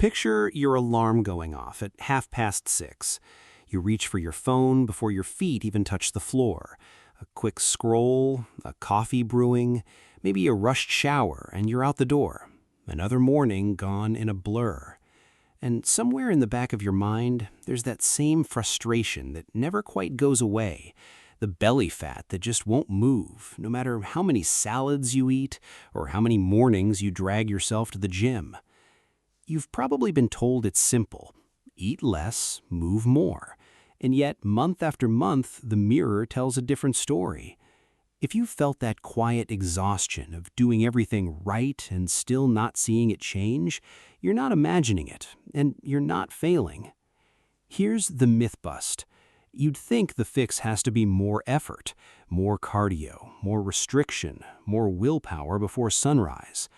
Picture your alarm going off at 6:30. You reach for your phone before your feet even touch the floor. A quick scroll, a coffee brewing, maybe a rushed shower, and you're out the door. Another morning gone in a blur. And somewhere in the back of your mind, there's that same frustration that never quite goes away. The belly fat that just won't move, no matter how many salads you eat or how many mornings you drag yourself to the gym. You've probably been told it's simple. Eat less, move more. And yet, month after month, the mirror tells a different story. If you felt that quiet exhaustion of doing everything right and still not seeing it change, you're not imagining it, and you're not failing. Here's the myth bust. You'd think the fix has to be more effort, more cardio, more restriction, more willpower before sunrise.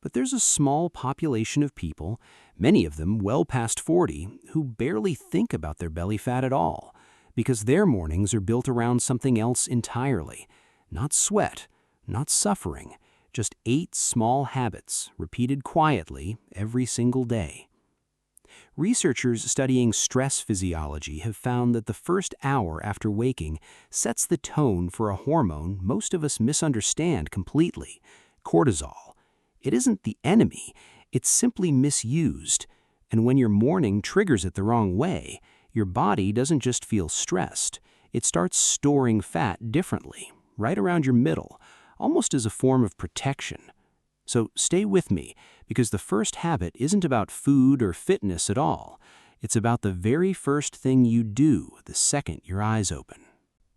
But there's a small population of people, many of them well past 40, who barely think about their belly fat at all, because their mornings are built around something else entirely. Not sweat, not suffering, just 8 small habits repeated quietly every single day. Researchers studying stress physiology have found that the first hour after waking sets the tone for a hormone most of us misunderstand completely: cortisol. It isn't the enemy, it's simply misused. And when your morning triggers it the wrong way, your body doesn't just feel stressed, it starts storing fat differently, right around your middle, almost as a form of protection. So stay with me, because the first habit isn't about food or fitness at all. It's about the very first thing you do the second your eyes open.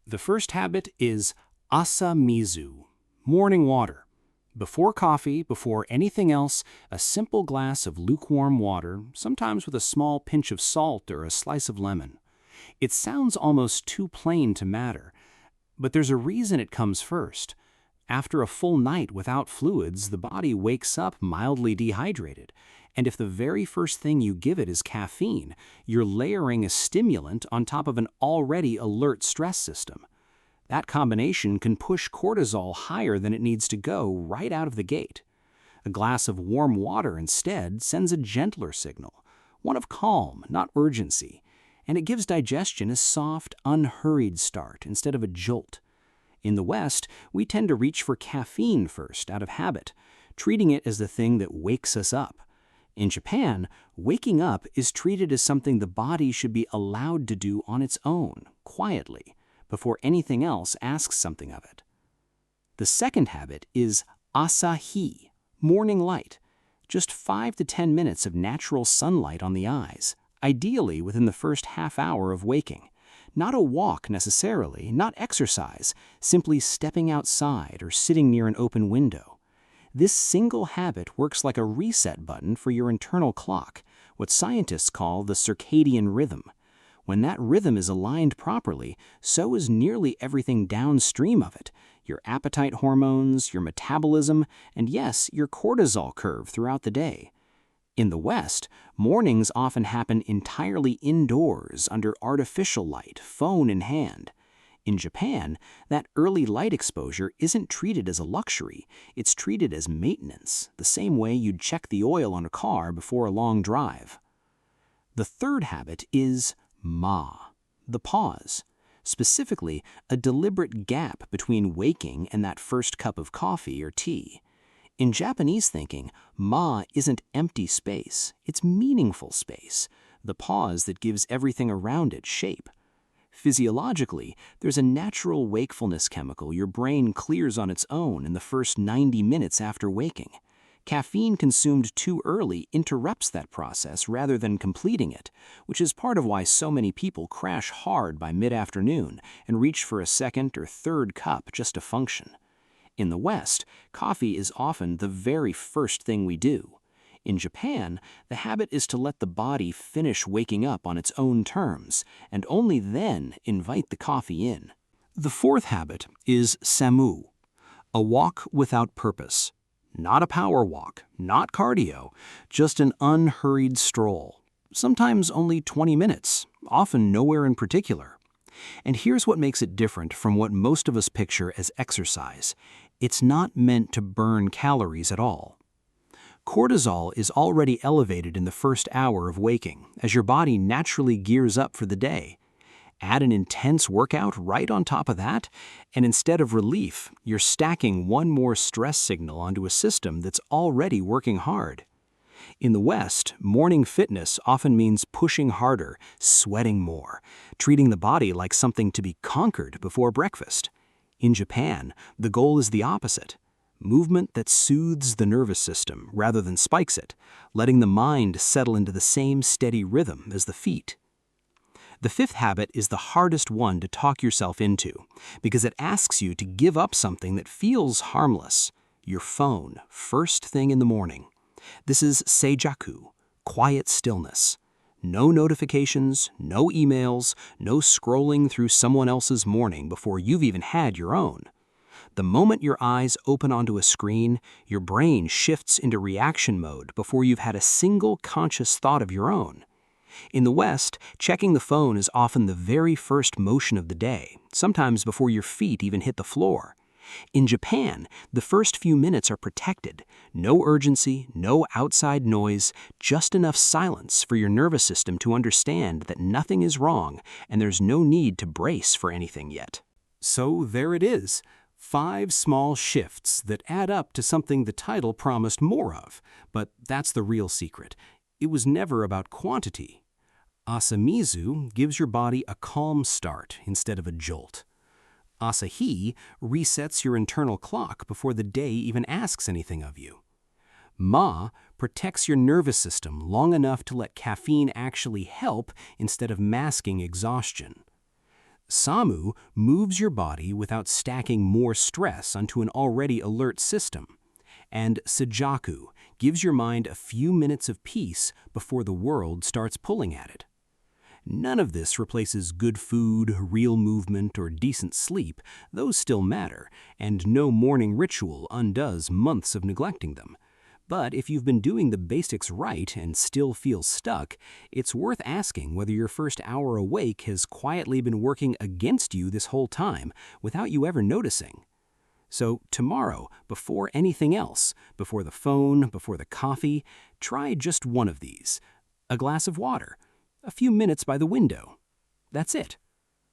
The first habit is asamizu, morning water. Before coffee, before anything else, a simple glass of lukewarm water, sometimes with a small pinch of salt or a slice of lemon. It sounds almost too plain to matter, but there's a reason it comes first. After a full night without fluids, the body wakes up mildly dehydrated. And if the very first thing you give it is caffeine, you're layering a stimulant on top of an already alert stress system. That combination can push cortisol higher than it needs to go right out of the gate. A glass of warm water instead sends a gentler signal, one of calm, not urgency, and it gives digestion a soft, unhurried start instead of a jolt. In the West, we tend to reach for caffeine first out of habit, treating it as the thing that wakes us up. In Japan, waking up is treated as something the body should be allowed to do on its own, quietly, before anything else asks something of it. The second habit is asahi, morning light. Just 5 to 10 minutes of natural sunlight on the eyes, ideally within the first half hour of waking. Not a walk necessarily, not exercise, simply stepping outside or sitting near an open window. This single habit works like a reset button for your internal clock, what scientists call the circadian rhythm. When that rhythm is aligned properly, so is nearly everything downstream of it: your appetite hormones, your metabolism, and yes, your cortisol curve throughout the day. In the West, mornings often happen entirely indoors under artificial light, phone in hand. In Japan, that early light exposure isn't treated as a luxury, it's treated as maintenance, the same way you'd check the oil on a car before a long drive. The third habit is ma, the pause. Specifically, a deliberate gap between waking and that first cup of coffee or tea. In Japanese thinking, ma isn't empty space, it's meaningful space, the pause that gives everything around it shape. Physiologically, there's a natural wakefulness chemical your brain clears on its own in the first 90 minutes after waking. Caffeine consumed too early interrupts that process rather than completing it, which is part of why so many people crash hard by mid-afternoon and reach for a second or third cup just to function. In the West, coffee is often the very first thing we do. In Japan, the habit is to let the body finish waking up on its own terms, and only then invite the coffee in. The fourth habit is samu, a walk without purpose. Not a power walk, not cardio, just an unhurried stroll. Sometimes only 20 minutes, often nowhere in particular. And here's what makes it different from what most of us picture as exercise. It's not meant to burn calories at all. Cortisol is already elevated in the first hour of waking, as your body naturally gears up for the day. Add an intense workout right on top of that, and instead of relief, you're stacking one more stress signal onto a system that's already working hard. In the West, morning fitness often means pushing harder, sweating more, treating the body like something to be conquered before breakfast. In Japan, the goal is the opposite: movement that soothes the nervous system rather than spikes it, letting the mind settle into the same steady rhythm as the feet. The fifth habit is the hardest one to talk yourself into, because it asks you to give up something that feels harmless: your phone, first thing in the morning. This is seijaku, quiet stillness. No notifications, no emails, no scrolling through someone else's morning before you've even had your own. The moment your eyes open onto a screen, your brain shifts into reaction mode before you've had a single conscious thought of your own. In the West, checking the phone is often the very first motion of the day, sometimes before your feet even hit the floor. In Japan, the first few minutes are protected. No urgency, no outside noise, just enough silence for your nervous system to understand that nothing is wrong and there's no need to brace for anything yet. So there it is. 5 small shifts that add up to something the title promised more of. But that's the real secret. It was never about quantity. Asamizu gives your body a calm start instead of a jolt. Asahi resets your internal clock before the day even asks anything of you. Ma protects your nervous system long enough to let caffeine actually help instead of masking exhaustion. Samu moves your body without stacking more stress onto an already alert system. And Sajaku gives your mind a few minutes of peace before the world starts pulling at it. None of this replaces good food, real movement, or decent sleep. Those still matter, and no morning ritual undoes months of neglecting them. But if you've been doing the basics right and still feel stuck, it's worth asking whether your first hour awake has quietly been working against you this whole time without you ever noticing. So tomorrow, before anything else, before the phone, before the coffee, try just one of these. A glass of water. A few minutes by the window. That's it.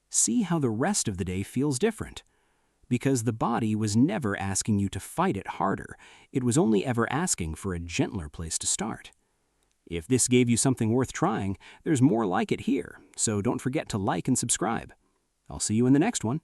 See how the rest of the day feels different. Because the body was never asking you to fight it harder. It was only ever asking for a gentler place to start. If this gave you something worth trying, there's more like it here, so don't forget to like and subscribe. I'll see you in the next one.